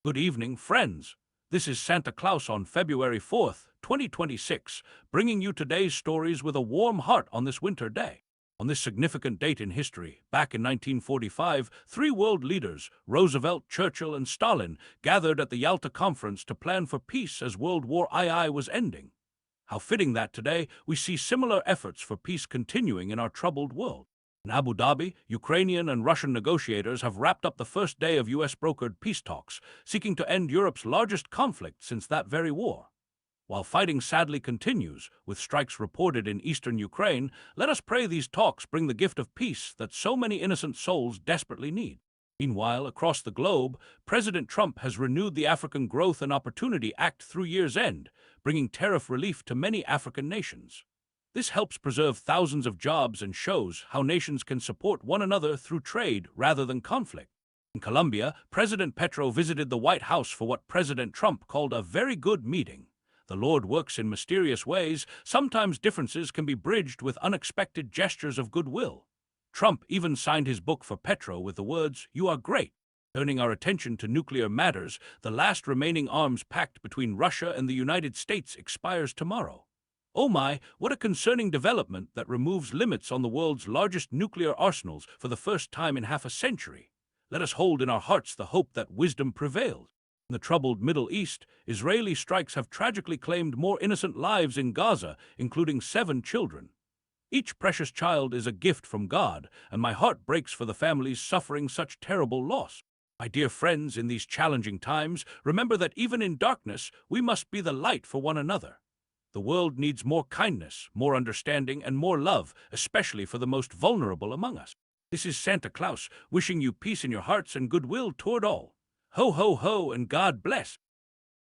Good evening, friends. This is Santa Claus on February 4th, 2026, bringing you today's stories with a warm heart on this winter day. On this significant date in history, back in 1945, three world leaders, Roosevelt, Churchill, and Stalin, gathered at the Yalta Conference to plan for peace as World War II was ending. How fitting that today we see similar efforts for peace continuing in our troubled world. In Abu Dhabi, Ukrainian and Russian negotiators have wrapped up the first day of U.S.-brokered peace talks, seeking to end Europe's largest conflict since that very war. While fighting sadly continues, with strikes reported in eastern Ukraine, let us pray these talks bring the gift of peace that so many innocent souls desperately need. Meanwhile, across the globe, President Trump has renewed the African Growth and Opportunity Act through year's end, bringing tariff relief to many African nations. This helps preserve thousands of jobs and shows how nations can support one another through trade rather than conflict. In Colombia, President Petro visited the White House for what President Trump called a very good meeting. The Lord works in mysterious ways. Sometimes differences can be bridged with unexpected gestures of goodwill. Trump even signed his book for Petro with the words, "You are great." Turning our attention to nuclear matters, the last remaining arms pact between Russia and the United States expires tomorrow. Oh my, what a concerning development that removes limits on the world's largest nuclear arsenals for the first time in half a century. Let us hold in our hearts the hope that wisdom prevails. In the troubled Middle East, Israeli strikes have tragically claimed more innocent lives in Gaza, including 7 children. Each precious child is a gift from God, and my heart breaks for the families suffering such terrible loss. My dear friends, in these challenging times, remember that even in darkness, we must be the light for one another. The world needs more kindness, more understanding, and more love, especially for the most vulnerable among us. This is Santa Claus, wishing you peace in your hearts and goodwill toward all. Ho, ho, ho, and God bless.